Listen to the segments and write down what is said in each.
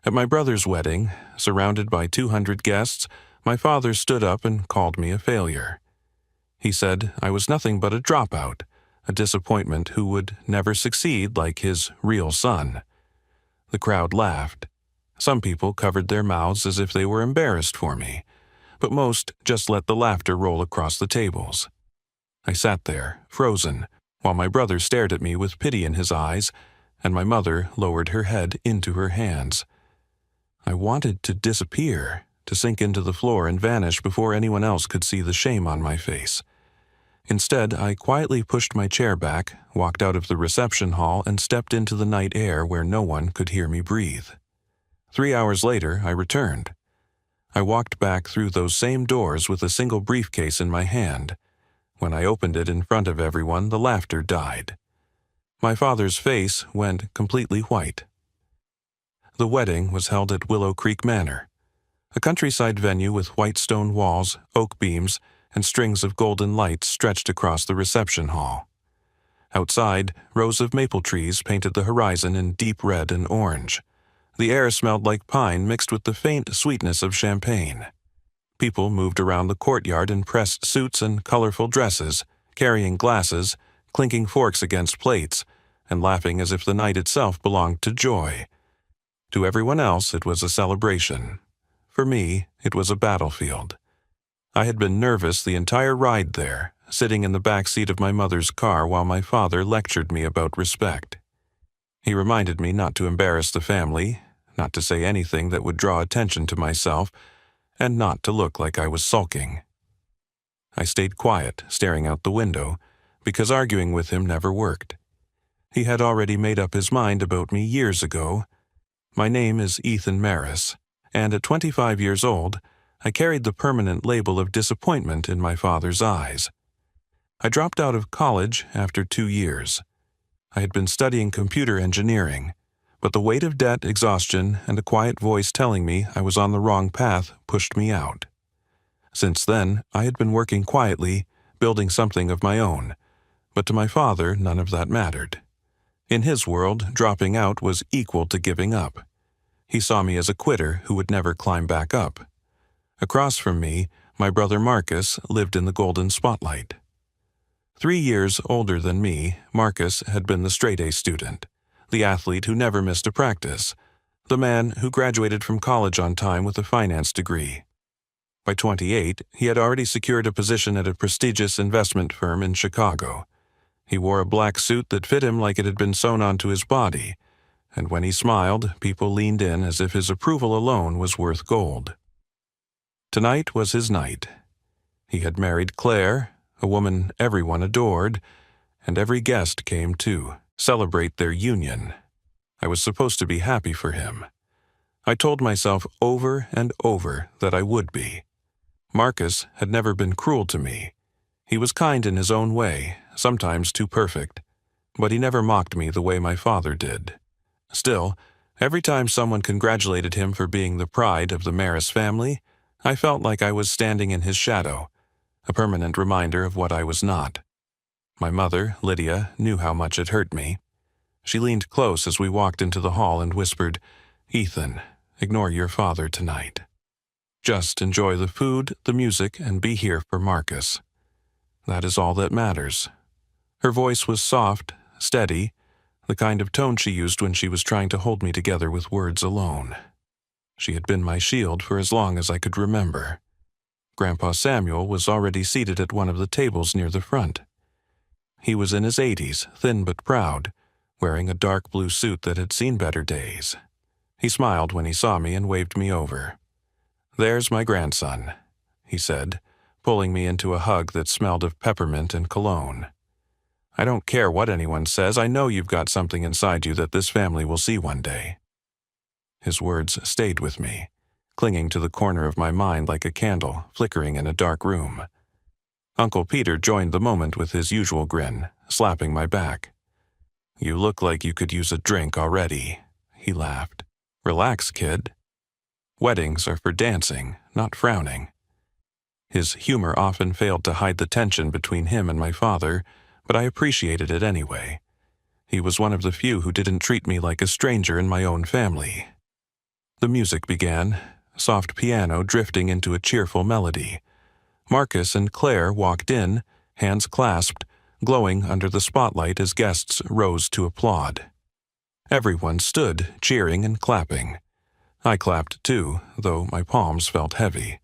At my brother's wedding, surrounded by 200 guests, my father stood up and called me a failure. He said I was nothing but a dropout, a disappointment who would never succeed like his real son. The crowd laughed. Some people covered their mouths as if they were embarrassed for me, but most just let the laughter roll across the tables. I sat there, frozen, while my brother stared at me with pity in his eyes, and my mother lowered her head into her hands. I wanted to disappear, to sink into the floor and vanish before anyone else could see the shame on my face. Instead, I quietly pushed my chair back, walked out of the reception hall, and stepped into the night air where no one could hear me breathe. 3 hours later, I returned. I walked back through those same doors with a single briefcase in my hand. When I opened it in front of everyone, the laughter died. My father's face went completely white. The wedding was held at Willow Creek Manor, a countryside venue with white stone walls, oak beams, and strings of golden lights stretched across the reception hall. Outside, rows of maple trees painted the horizon in deep red and orange. The air smelled like pine mixed with the faint sweetness of champagne. People moved around the courtyard in pressed suits and colorful dresses, carrying glasses, clinking forks against plates, and laughing as if the night itself belonged to joy. To everyone else, it was a celebration. For me, it was a battlefield. I had been nervous the entire ride there, sitting in the back seat of my mother's car while my father lectured me about respect. He reminded me not to embarrass the family, not to say anything that would draw attention to myself, and not to look like I was sulking. I stayed quiet, staring out the window, because arguing with him never worked. He had already made up his mind about me years ago. My name is Ethan Maris, and at 25 years old, I carried the permanent label of disappointment in my father's eyes. I dropped out of college after 2 years. I had been studying computer engineering, but the weight of debt, exhaustion, and a quiet voice telling me I was on the wrong path pushed me out. Since then, I had been working quietly, building something of my own, but to my father, none of that mattered. In his world, dropping out was equal to giving up. He saw me as a quitter who would never climb back up. Across from me, my brother Marcus lived in the golden spotlight. 3 years older than me, Marcus had been the straight-A student, the athlete who never missed a practice, the man who graduated from college on time with a finance degree. By 28, he had already secured a position at a prestigious investment firm in Chicago. He wore a black suit that fit him like it had been sewn onto his body, and when he smiled, people leaned in as if his approval alone was worth gold. Tonight was his night. He had married Claire, a woman everyone adored, and every guest came to celebrate their union. I was supposed to be happy for him. I told myself over and over that I would be. Marcus had never been cruel to me. He was kind in his own way, sometimes too perfect, but he never mocked me the way my father did. Still, every time someone congratulated him for being the pride of the Maris family, I felt like I was standing in his shadow, a permanent reminder of what I was not. My mother, Lydia, knew how much it hurt me. She leaned close as we walked into the hall and whispered, "Ethan, ignore your father tonight. Just enjoy the food, the music, and be here for Marcus. That is all that matters." Her voice was soft, steady, the kind of tone she used when she was trying to hold me together with words alone. She had been my shield for as long as I could remember. Grandpa Samuel was already seated at one of the tables near the front. He was in his 80s, thin but proud, wearing a dark blue suit that had seen better days. He smiled when he saw me and waved me over. "There's my grandson," he said, pulling me into a hug that smelled of peppermint and cologne. "I don't care what anyone says, I know you've got something inside you that this family will see one day." His words stayed with me, clinging to the corner of my mind like a candle flickering in a dark room. Uncle Peter joined the moment with his usual grin, slapping my back. "You look like you could use a drink already," he laughed. "Relax, kid. Weddings are for dancing, not frowning." His humor often failed to hide the tension between him and my father, but I appreciated it anyway. He was one of the few who didn't treat me like a stranger in my own family. The music began, soft piano drifting into a cheerful melody. Marcus and Claire walked in, hands clasped, glowing under the spotlight as guests rose to applaud. Everyone stood, cheering and clapping. I clapped too, though my palms felt heavy.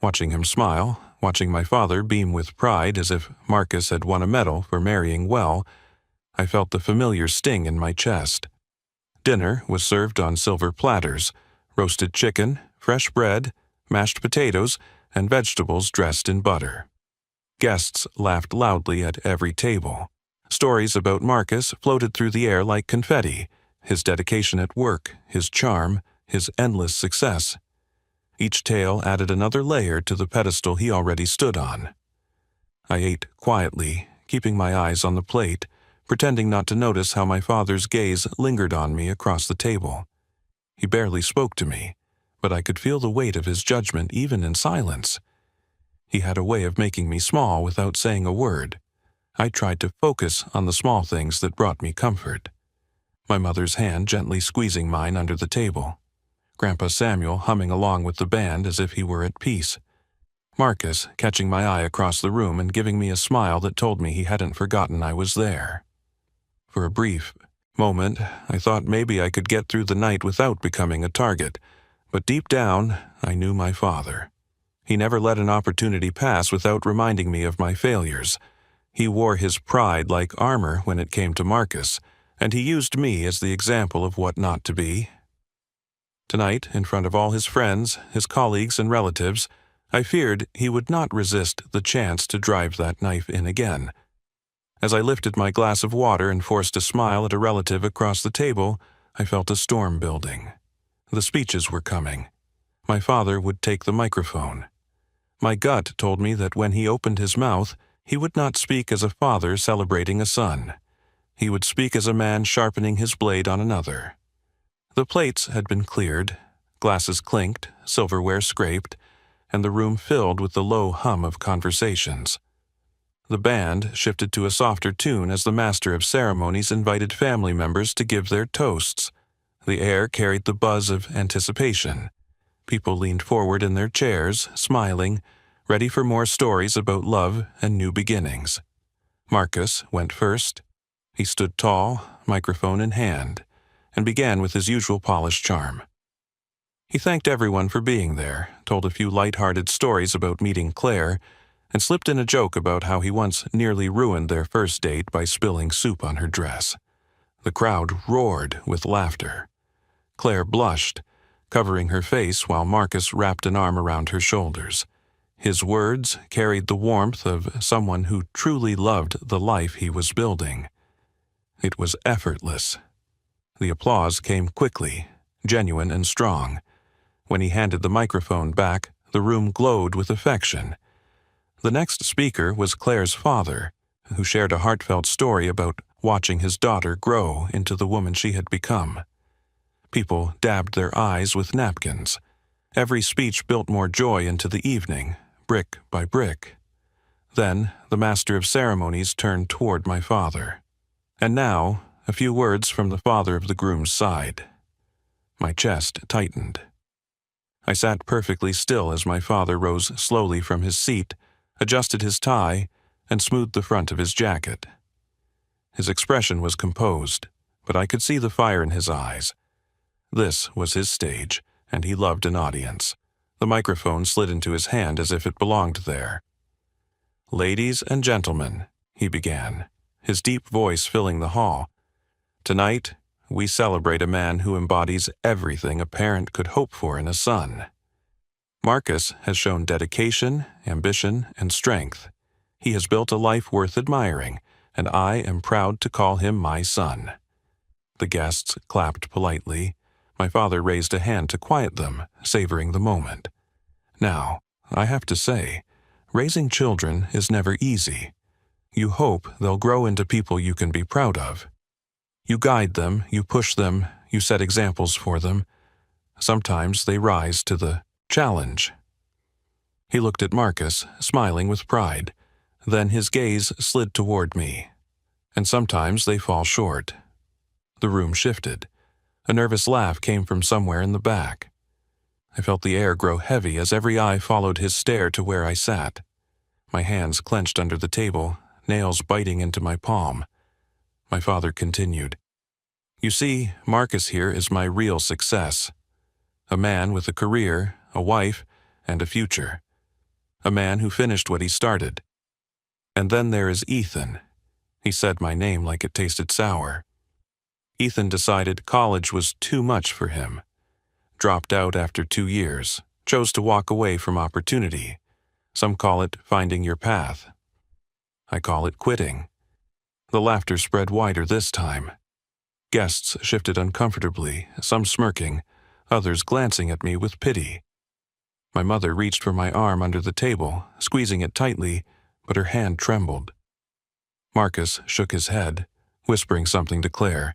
Watching him smile, watching my father beam with pride as if Marcus had won a medal for marrying well, I felt the familiar sting in my chest. Dinner was served on silver platters, roasted chicken, fresh bread, mashed potatoes, and vegetables dressed in butter. Guests laughed loudly at every table. Stories about Marcus floated through the air like confetti, his dedication at work, his charm, his endless success. Each tale added another layer to the pedestal he already stood on. I ate quietly, keeping my eyes on the plate, pretending not to notice how my father's gaze lingered on me across the table. He barely spoke to me, but I could feel the weight of his judgment even in silence. He had a way of making me small without saying a word. I tried to focus on the small things that brought me comfort. My mother's hand gently squeezing mine under the table. Grandpa Samuel humming along with the band as if he were at peace. Marcus catching my eye across the room and giving me a smile that told me he hadn't forgotten I was there. For a brief moment, I thought maybe I could get through the night without becoming a target, but deep down, I knew my father. He never let an opportunity pass without reminding me of my failures. He wore his pride like armor when it came to Marcus, and he used me as the example of what not to be. Tonight, in front of all his friends, his colleagues and relatives, I feared he would not resist the chance to drive that knife in again. As I lifted my glass of water and forced a smile at a relative across the table, I felt a storm building. The speeches were coming. My father would take the microphone. My gut told me that when he opened his mouth, he would not speak as a father celebrating a son. He would speak as a man sharpening his blade on another. The plates had been cleared, glasses clinked, silverware scraped, and the room filled with the low hum of conversations. The band shifted to a softer tune as the master of ceremonies invited family members to give their toasts. The air carried the buzz of anticipation. People leaned forward in their chairs, smiling, ready for more stories about love and new beginnings. Marcus went first. He stood tall, microphone in hand, and began with his usual polished charm. He thanked everyone for being there, told a few light-hearted stories about meeting Claire, and slipped in a joke about how he once nearly ruined their first date by spilling soup on her dress. The crowd roared with laughter. Claire blushed, covering her face while Marcus wrapped an arm around her shoulders. His words carried the warmth of someone who truly loved the life he was building. It was effortless. The applause came quickly, genuine and strong. When he handed the microphone back, the room glowed with affection. The next speaker was Claire's father, who shared a heartfelt story about watching his daughter grow into the woman she had become. People dabbed their eyes with napkins. Every speech built more joy into the evening, brick by brick. Then the master of ceremonies turned toward my father. And now, a few words from the father of the groom's side. My chest tightened. I sat perfectly still as my father rose slowly from his seat, adjusted his tie, and smoothed the front of his jacket. His expression was composed, but I could see the fire in his eyes. This was his stage, and he loved an audience. The microphone slid into his hand as if it belonged there. "Ladies and gentlemen," he began, his deep voice filling the hall. "Tonight, we celebrate a man who embodies everything a parent could hope for in a son. Marcus has shown dedication, ambition, and strength. He has built a life worth admiring, and I am proud to call him my son." The guests clapped politely. My father raised a hand to quiet them, savoring the moment. Now, I have to say, raising children is never easy. You hope they'll grow into people you can be proud of. You guide them, you push them, you set examples for them. Sometimes they rise to the challenge. He looked at Marcus, smiling with pride. Then his gaze slid toward me. And sometimes they fall short. The room shifted. A nervous laugh came from somewhere in the back. I felt the air grow heavy as every eye followed his stare to where I sat. My hands clenched under the table, nails biting into my palm. My father continued, "You see, Marcus here is my real success. A man with a career, a wife, and a future. A man who finished what he started. And then there is Ethan." He said my name like it tasted sour. Ethan decided college was too much for him. Dropped out after 2 years, chose to walk away from opportunity. Some call it finding your path. I call it quitting. The laughter spread wider this time. Guests shifted uncomfortably, some smirking, others glancing at me with pity. My mother reached for my arm under the table, squeezing it tightly, but her hand trembled. Marcus shook his head, whispering something to Claire.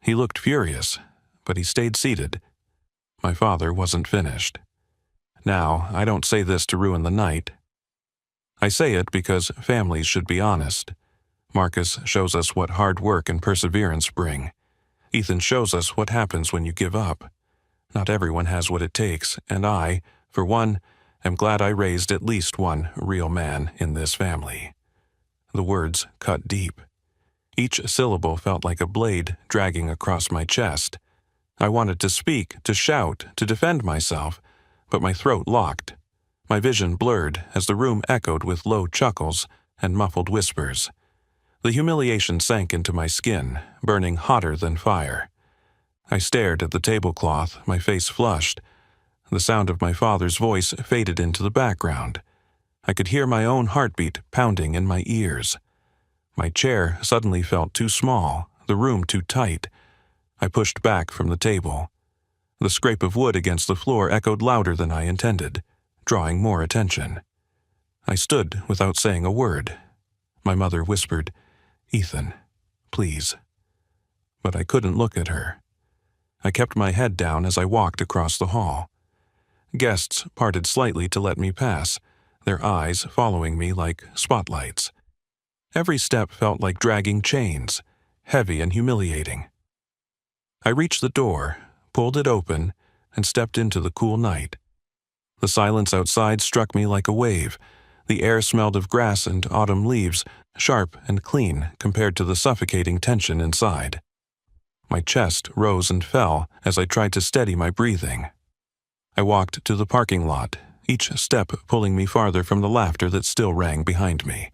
He looked furious, but he stayed seated. My father wasn't finished. Now, I don't say this to ruin the night. I say it because families should be honest. Marcus shows us what hard work and perseverance bring. Ethan shows us what happens when you give up. Not everyone has what it takes, and I, for one, am glad I raised at least one real man in this family. The words cut deep. Each syllable felt like a blade dragging across my chest. I wanted to speak, to shout, to defend myself, but my throat locked. My vision blurred as the room echoed with low chuckles and muffled whispers. The humiliation sank into my skin, burning hotter than fire. I stared at the tablecloth, my face flushed. The sound of my father's voice faded into the background. I could hear my own heartbeat pounding in my ears. My chair suddenly felt too small, the room too tight. I pushed back from the table. The scrape of wood against the floor echoed louder than I intended, drawing more attention. I stood without saying a word. My mother whispered, "Ethan, please." But I couldn't look at her. I kept my head down as I walked across the hall. Guests parted slightly to let me pass, their eyes following me like spotlights. Every step felt like dragging chains, heavy and humiliating. I reached the door, pulled it open, and stepped into the cool night. The silence outside struck me like a wave. The air smelled of grass and autumn leaves, sharp and clean compared to the suffocating tension inside. My chest rose and fell as I tried to steady my breathing. I walked to the parking lot, each step pulling me farther from the laughter that still rang behind me.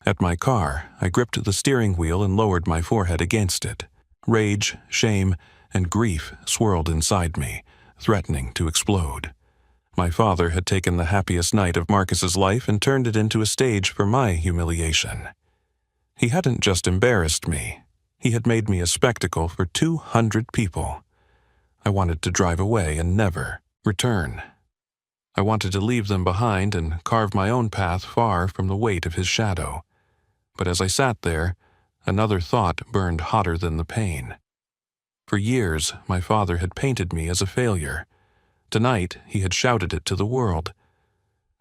At my car, I gripped the steering wheel and lowered my forehead against it. Rage, shame, and grief swirled inside me, threatening to explode. My father had taken the happiest night of Marcus's life and turned it into a stage for my humiliation. He hadn't just embarrassed me. He had made me a spectacle for 200 people. I wanted to drive away and never return. I wanted to leave them behind and carve my own path far from the weight of his shadow. But as I sat there, another thought burned hotter than the pain. For years, my father had painted me as a failure. Tonight, he had shouted it to the world.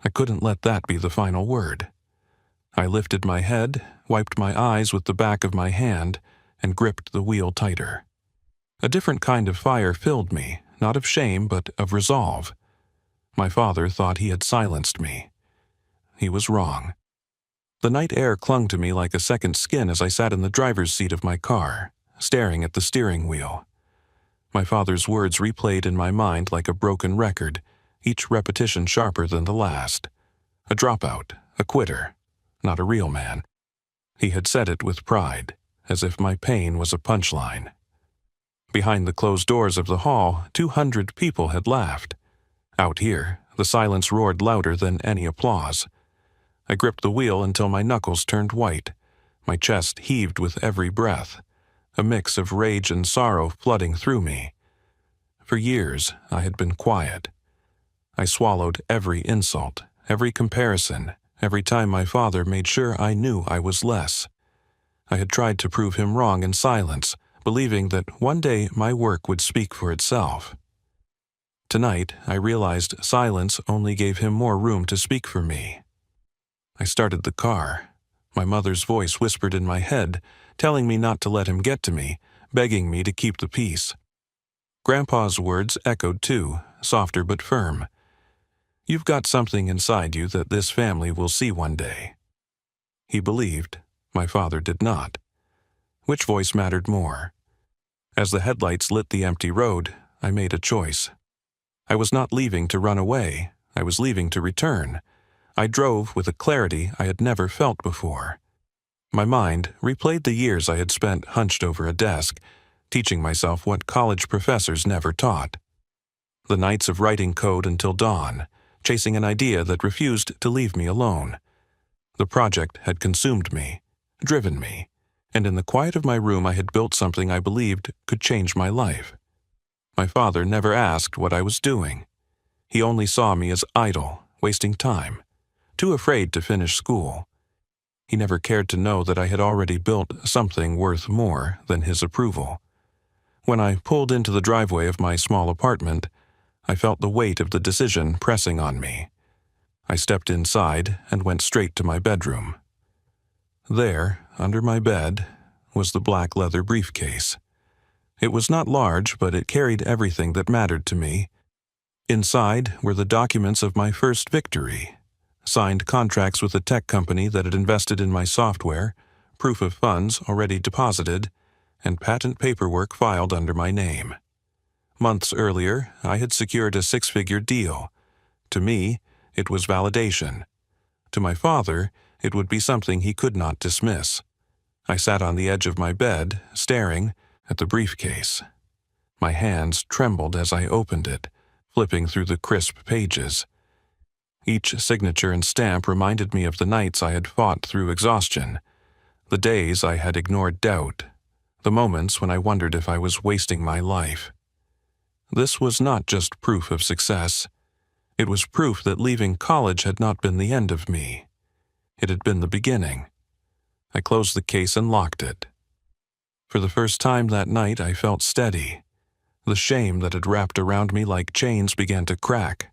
I couldn't let that be the final word. I lifted my head, wiped my eyes with the back of my hand, and gripped the wheel tighter. A different kind of fire filled me, not of shame, but of resolve. My father thought he had silenced me. He was wrong. The night air clung to me like a second skin as I sat in the driver's seat of my car, staring at the steering wheel. My father's words replayed in my mind like a broken record, each repetition sharper than the last. A dropout, a quitter, not a real man. He had said it with pride, as if my pain was a punchline. Behind the closed doors of the hall, 200 people had laughed. Out here, the silence roared louder than any applause. I gripped the wheel until my knuckles turned white. My chest heaved with every breath, a mix of rage and sorrow flooding through me. For years, I had been quiet. I swallowed every insult, every comparison, every time my father made sure I knew I was less. I had tried to prove him wrong in silence, believing that one day my work would speak for itself. Tonight, I realized silence only gave him more room to speak for me. I started the car. My mother's voice whispered in my head, telling me not to let him get to me, begging me to keep the peace. Grandpa's words echoed too, softer but firm. "You've got something inside you that this family will see one day." He believed. My father did not. Which voice mattered more? As the headlights lit the empty road, I made a choice. I was not leaving to run away. I was leaving to return. I drove with a clarity I had never felt before. My mind replayed the years I had spent hunched over a desk, teaching myself what college professors never taught. The nights of writing code until dawn, chasing an idea that refused to leave me alone. The project had consumed me, driven me, and in the quiet of my room I had built something I believed could change my life. My father never asked what I was doing. He only saw me as idle, wasting time, too afraid to finish school. He never cared to know that I had already built something worth more than his approval. When I pulled into the driveway of my small apartment, I felt the weight of the decision pressing on me. I stepped inside and went straight to my bedroom. There, under my bed, was the black leather briefcase. It was not large, but it carried everything that mattered to me. Inside were the documents of my first victory, signed contracts with a tech company that had invested in my software, proof of funds already deposited, and patent paperwork filed under my name. Months earlier, I had secured a 6-figure deal. To me, it was validation. To my father, it would be something he could not dismiss. I sat on the edge of my bed, staring at the briefcase. My hands trembled as I opened it, flipping through the crisp pages. Each signature and stamp reminded me of the nights I had fought through exhaustion, the days I had ignored doubt, the moments when I wondered if I was wasting my life. This was not just proof of success. It was proof that leaving college had not been the end of me. It had been the beginning. I closed the case and locked it. For the first time that night, I felt steady. The shame that had wrapped around me like chains began to crack.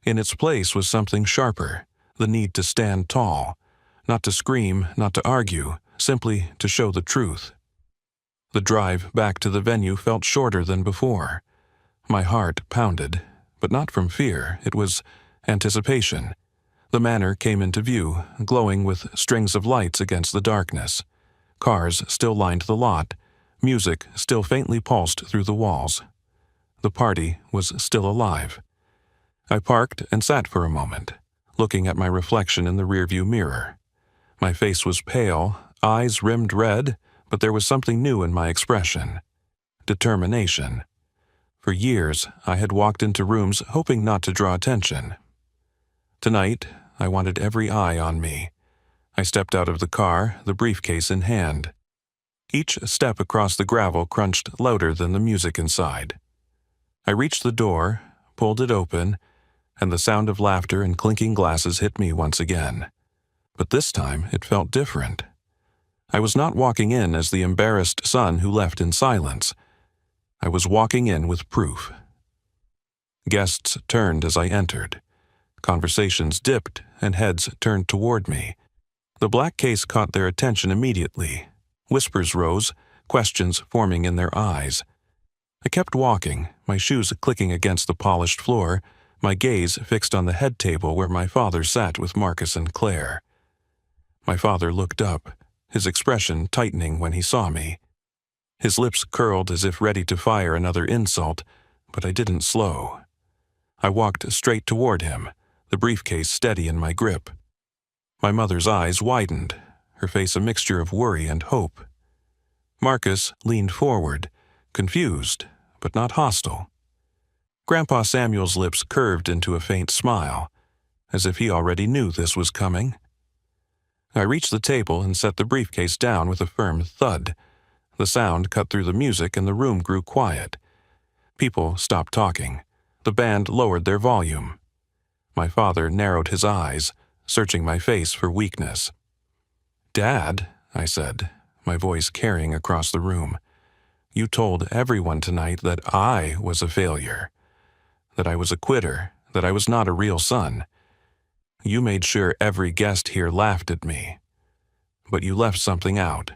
In its place was something sharper, the need to stand tall, not to scream, not to argue, simply to show the truth. The drive back to the venue felt shorter than before. My heart pounded, but not from fear, it was anticipation. The manor came into view, glowing with strings of lights against the darkness. Cars still lined the lot, music still faintly pulsed through the walls. The party was still alive. I parked and sat for a moment, looking at my reflection in the rearview mirror. My face was pale, eyes rimmed red, but there was something new in my expression. Determination. For years, I had walked into rooms hoping not to draw attention. Tonight, I wanted every eye on me. I stepped out of the car, the briefcase in hand. Each step across the gravel crunched louder than the music inside. I reached the door, pulled it open, and the sound of laughter and clinking glasses hit me once again. But this time, it felt different. I was not walking in as the embarrassed son who left in silence. I was walking in with proof. Guests turned as I entered. Conversations dipped and heads turned toward me. The black case caught their attention immediately. Whispers rose, questions forming in their eyes. I kept walking, my shoes clicking against the polished floor, my gaze fixed on the head table where my father sat with Marcus and Claire. My father looked up, his expression tightening when he saw me. His lips curled as if ready to fire another insult, but I didn't slow. I walked straight toward him, the briefcase steady in my grip. My mother's eyes widened, her face a mixture of worry and hope. Marcus leaned forward, confused, but not hostile. Grandpa Samuel's lips curved into a faint smile, as if he already knew this was coming. I reached the table and set the briefcase down with a firm thud. The sound cut through the music and the room grew quiet. People stopped talking. The band lowered their volume. My father narrowed his eyes, searching my face for weakness. "Dad," I said, my voice carrying across the room, "you told everyone tonight that I was a failure, that I was a quitter, that I was not a real son. You made sure every guest here laughed at me. But you left something out.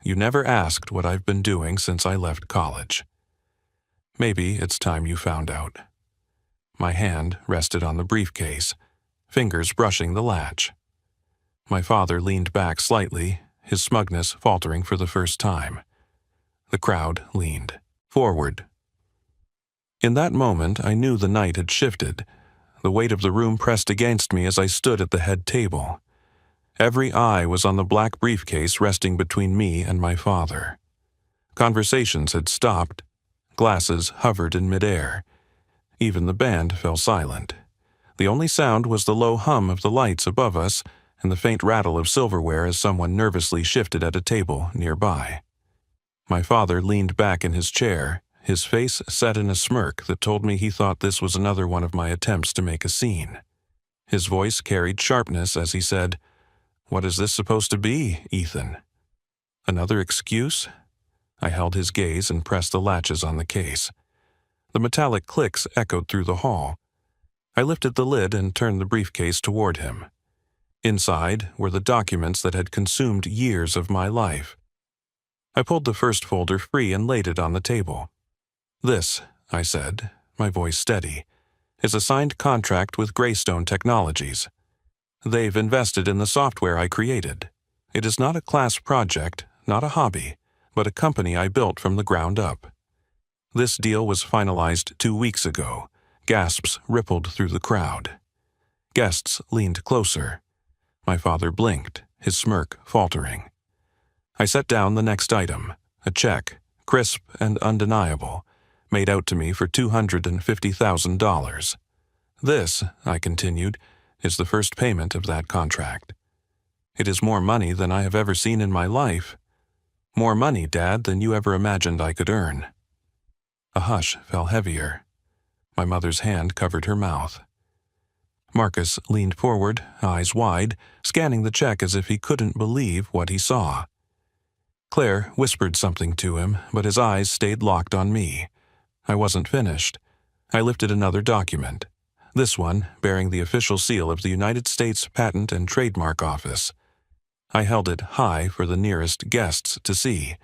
You never asked what I've been doing since I left college." Maybe it's time you found out. My hand rested on the briefcase, fingers brushing the latch. My father leaned back slightly, his smugness faltering for the first time. The crowd leaned forward. In that moment, I knew the night had shifted. The weight of the room pressed against me as I stood at the head table. Every eye was on the black briefcase resting between me and my father. Conversations had stopped. Glasses hovered in midair. Even the band fell silent. The only sound was the low hum of the lights above us and the faint rattle of silverware as someone nervously shifted at a table nearby. My father leaned back in his chair, his face set in a smirk that told me he thought this was another one of my attempts to make a scene. His voice carried sharpness as he said, "What is this supposed to be, Ethan? Another excuse?" I held his gaze and pressed the latches on the case. The metallic clicks echoed through the hall. I lifted the lid and turned the briefcase toward him. Inside were the documents that had consumed years of my life. I pulled the first folder free and laid it on the table. "This," I said, my voice steady, "is a signed contract with Greystone Technologies. They've invested in the software I created. It is not a class project, not a hobby, but a company I built from the ground up. This deal was finalized 2 weeks ago." Gasps rippled through the crowd. Guests leaned closer. My father blinked, his smirk faltering. I set down the next item, a check, crisp and undeniable, made out to me for $250,000. "This," I continued, "is the first payment of that contract. It is more money than I have ever seen in my life. More money, Dad, than you ever imagined I could earn." A hush fell heavier. My mother's hand covered her mouth. Marcus leaned forward, eyes wide, scanning the check as if he couldn't believe what he saw. Claire whispered something to him, but his eyes stayed locked on me. I wasn't finished. I lifted another document, this one bearing the official seal of the United States Patent and Trademark Office. I held it high for the nearest guests to see.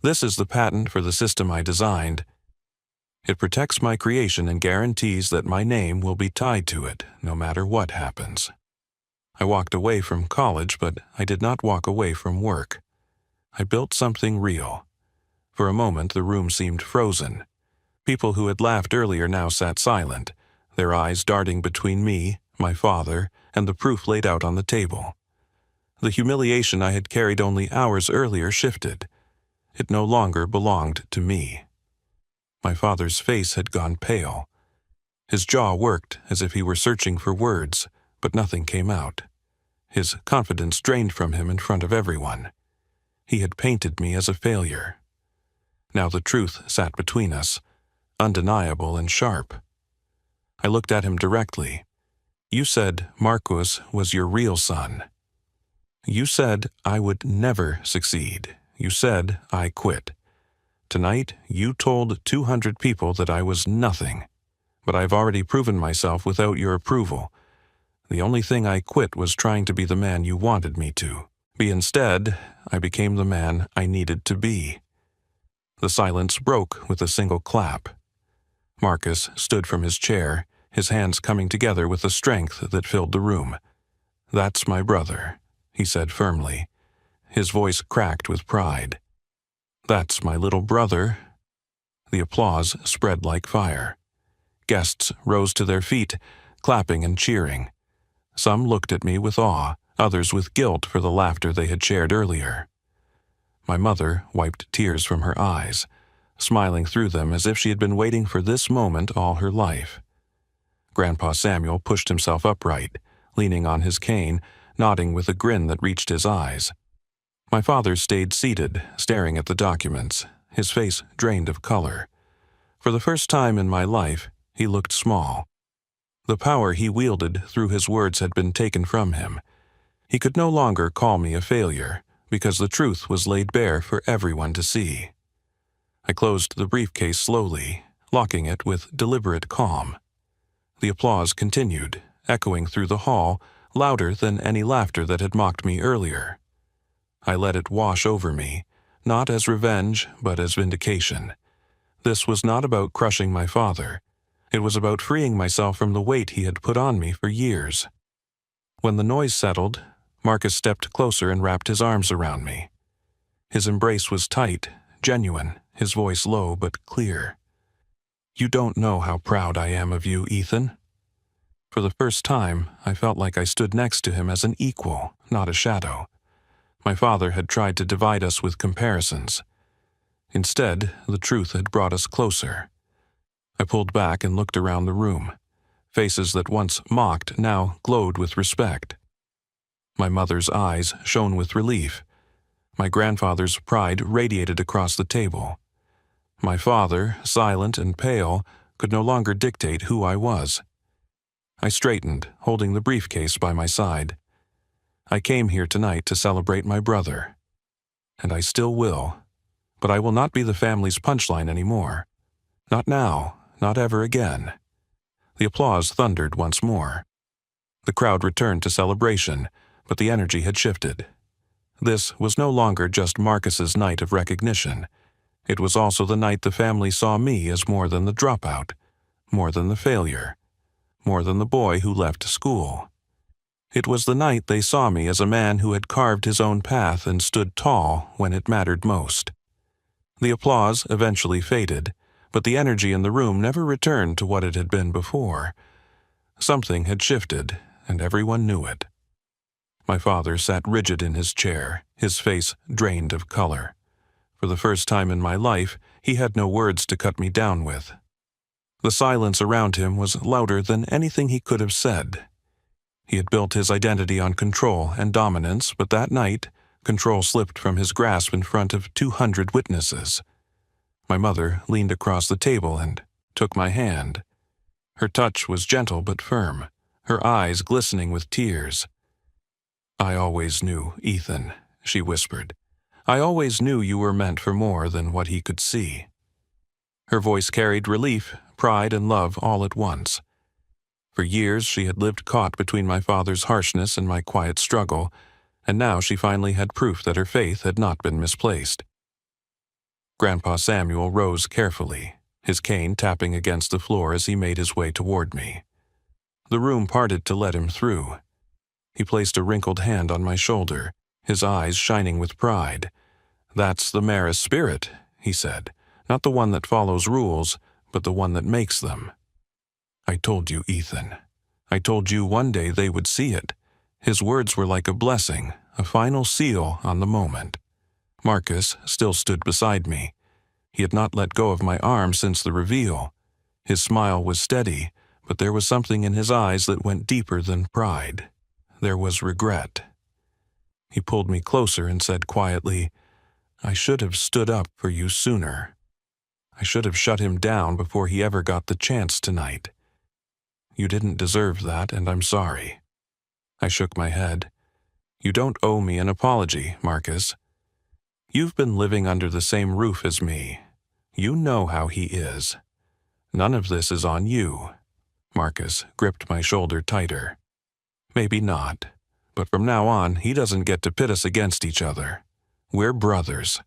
"This is the patent for the system I designed. It protects my creation and guarantees that my name will be tied to it, no matter what happens." I walked away from college, but I did not walk away from work. I built something real. For a moment, the room seemed frozen. People who had laughed earlier now sat silent, their eyes darting between me, my father, and the proof laid out on the table. The humiliation I had carried only hours earlier shifted. It no longer belonged to me. My father's face had gone pale. His jaw worked as if he were searching for words, but nothing came out. His confidence drained from him in front of everyone. He had painted me as a failure. Now the truth sat between us, undeniable and sharp. I looked at him directly. "You said Marcus was your real son. You said I would never succeed. You said I quit. Tonight, you told 200 people that I was nothing. But I've already proven myself without your approval. The only thing I quit was trying to be the man you wanted me to be. Instead, I became the man I needed to be." The silence broke with a single clap. Marcus stood from his chair, his hands coming together with a strength that filled the room. "That's my brother," he said firmly. His voice cracked with pride. "That's my little brother." The applause spread like fire. Guests rose to their feet, clapping and cheering. Some looked at me with awe, others with guilt for the laughter they had shared earlier. My mother wiped tears from her eyes, smiling through them as if she had been waiting for this moment all her life. Grandpa Samuel pushed himself upright, leaning on his cane, nodding with a grin that reached his eyes. My father stayed seated, staring at the documents, his face drained of color. For the first time in my life, he looked small. The power he wielded through his words had been taken from him. He could no longer call me a failure, because the truth was laid bare for everyone to see. I closed the briefcase slowly, locking it with deliberate calm. The applause continued, echoing through the hall, louder than any laughter that had mocked me earlier. I let it wash over me, not as revenge, but as vindication. This was not about crushing my father. It was about freeing myself from the weight he had put on me for years. When the noise settled, Marcus stepped closer and wrapped his arms around me. His embrace was tight, genuine, his voice low but clear. "You don't know how proud I am of you, Ethan." For the first time, I felt like I stood next to him as an equal, not a shadow. My father had tried to divide us with comparisons. Instead, the truth had brought us closer. I pulled back and looked around the room. Faces that once mocked now glowed with respect. My mother's eyes shone with relief. My grandfather's pride radiated across the table. My father, silent and pale, could no longer dictate who I was. I straightened, holding the briefcase by my side. I came here tonight to celebrate my brother. And I still will. But I will not be the family's punchline anymore. Not now, not ever again. The applause thundered once more. The crowd returned to celebration, but the energy had shifted. This was no longer just Marcus's night of recognition. It was also the night the family saw me as more than the dropout, more than the failure, more than the boy who left school. It was the night they saw me as a man who had carved his own path and stood tall when it mattered most. The applause eventually faded, but the energy in the room never returned to what it had been before. Something had shifted, and everyone knew it. My father sat rigid in his chair, his face drained of color. For the first time in my life, he had no words to cut me down with. The silence around him was louder than anything he could have said. He had built his identity on control and dominance, but that night, control slipped from his grasp in front of 200 witnesses. My mother leaned across the table and took my hand. Her touch was gentle but firm, her eyes glistening with tears. "I always knew, Ethan," she whispered. "I always knew you were meant for more than what he could see." Her voice carried relief, pride, and love all at once. For years she had lived caught between my father's harshness and my quiet struggle, and now she finally had proof that her faith had not been misplaced. Grandpa Samuel rose carefully, his cane tapping against the floor as he made his way toward me. The room parted to let him through. He placed a wrinkled hand on my shoulder, his eyes shining with pride. "That's the Maris spirit," he said, "not the one that follows rules, but the one that makes them." "I told you, Ethan. I told you one day they would see it." His words were like a blessing, a final seal on the moment. Marcus still stood beside me. He had not let go of my arm since the reveal. His smile was steady, but there was something in his eyes that went deeper than pride. There was regret. He pulled me closer and said quietly, "I should have stood up for you sooner. I should have shut him down before he ever got the chance tonight. You didn't deserve that, and I'm sorry." I shook my head. "You don't owe me an apology, Marcus. You've been living under the same roof as me. You know how he is. None of this is on you." Marcus gripped my shoulder tighter. "Maybe not, but from now on, he doesn't get to pit us against each other. We're brothers.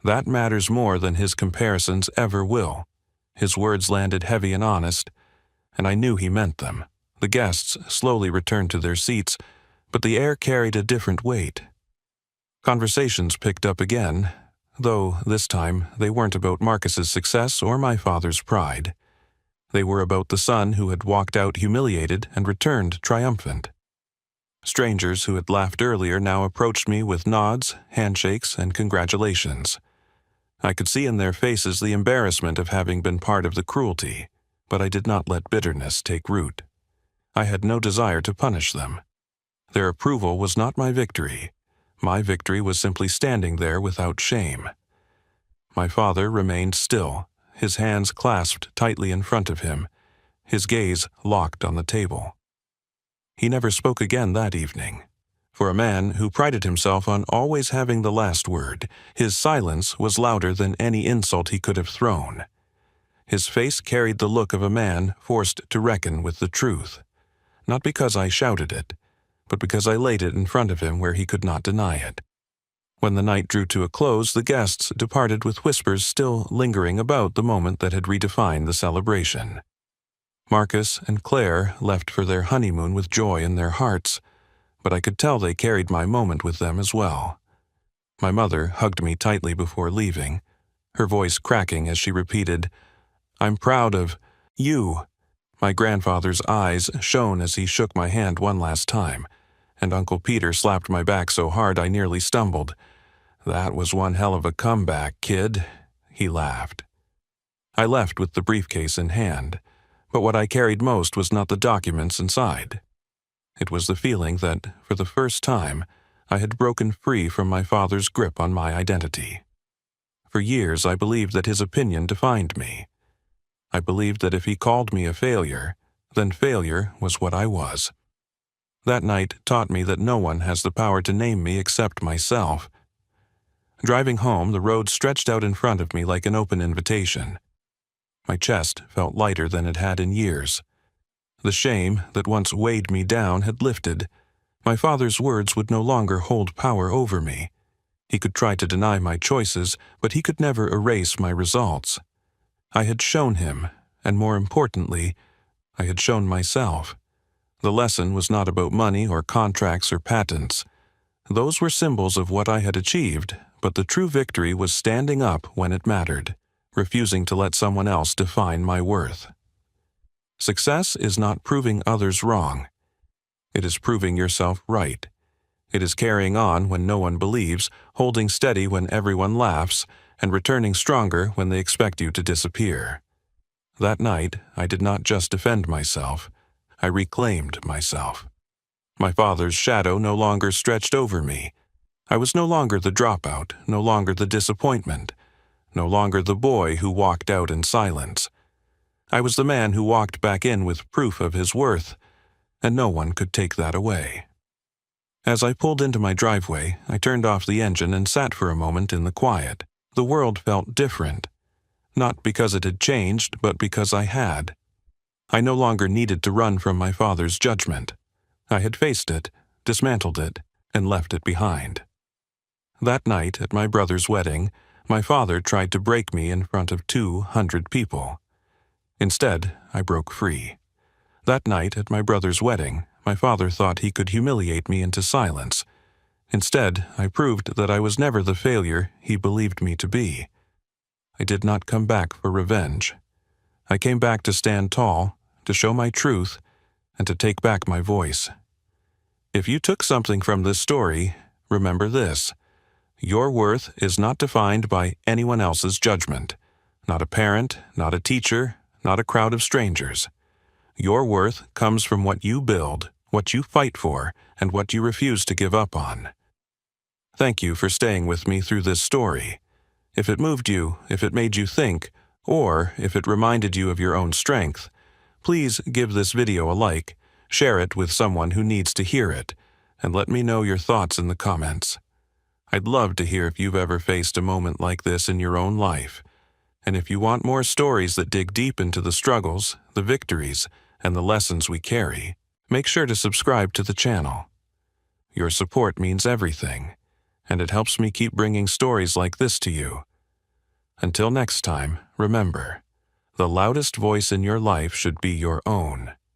That matters more than his comparisons ever will." His words landed heavy and honest, and I knew he meant them. The guests slowly returned to their seats, but the air carried a different weight. Conversations picked up again, though this time they weren't about Marcus's success or my father's pride. They were about the son who had walked out humiliated and returned triumphant. Strangers who had laughed earlier now approached me with nods, handshakes, and congratulations. I could see in their faces the embarrassment of having been part of the cruelty, but I did not let bitterness take root. I had no desire to punish them. Their approval was not my victory. My victory was simply standing there without shame. My father remained still, his hands clasped tightly in front of him, his gaze locked on the table. He never spoke again that evening. For a man who prided himself on always having the last word, his silence was louder than any insult he could have thrown. His face carried the look of a man forced to reckon with the truth. Not because I shouted it, but because I laid it in front of him where he could not deny it. When the night drew to a close, the guests departed with whispers still lingering about the moment that had redefined the celebration. Marcus and Claire left for their honeymoon with joy in their hearts, but I could tell they carried my moment with them as well. My mother hugged me tightly before leaving, her voice cracking as she repeated, "I'm proud of you." My grandfather's eyes shone as he shook my hand one last time, and Uncle Peter slapped my back so hard I nearly stumbled. "That was one hell of a comeback, kid," he laughed. I left with the briefcase in hand, but what I carried most was not the documents inside. It was the feeling that, for the first time, I had broken free from my father's grip on my identity. For years I believed that his opinion defined me. I believed that if he called me a failure, then failure was what I was. That night taught me that no one has the power to name me except myself. Driving home, the road stretched out in front of me like an open invitation. My chest felt lighter than it had in years. The shame that once weighed me down had lifted. My father's words would no longer hold power over me. He could try to deny my choices, but he could never erase my results. I had shown him, and more importantly, I had shown myself. The lesson was not about money or contracts or patents. Those were symbols of what I had achieved, but the true victory was standing up when it mattered, refusing to let someone else define my worth. Success is not proving others wrong. It is proving yourself right. It is carrying on when no one believes, holding steady when everyone laughs, and returning stronger when they expect you to disappear. That night, I did not just defend myself. I reclaimed myself. My father's shadow no longer stretched over me. I was no longer the dropout, no longer the disappointment, no longer the boy who walked out in silence. I was the man who walked back in with proof of his worth, and no one could take that away. As I pulled into my driveway, I turned off the engine and sat for a moment in the quiet. The world felt different, not because it had changed, but because I had. I no longer needed to run from my father's judgment. I had faced it, dismantled it, and left it behind. That night at my brother's wedding, my father tried to break me in front of 200 people. Instead, I broke free. That night at my brother's wedding, my father thought he could humiliate me into silence. Instead, I proved that I was never the failure he believed me to be. I did not come back for revenge. I came back to stand tall, to show my truth, and to take back my voice. If you took something from this story, remember this: your worth is not defined by anyone else's judgment. Not a parent, not a teacher, not a crowd of strangers. Your worth comes from what you build, what you fight for, and what you refuse to give up on. Thank you for staying with me through this story. If it moved you, if it made you think, or if it reminded you of your own strength, please give this video a like, share it with someone who needs to hear it, and let me know your thoughts in the comments. I'd love to hear if you've ever faced a moment like this in your own life. And if you want more stories that dig deep into the struggles, the victories, and the lessons we carry, make sure to subscribe to the channel. Your support means everything, and it helps me keep bringing stories like this to you. Until next time, remember, the loudest voice in your life should be your own.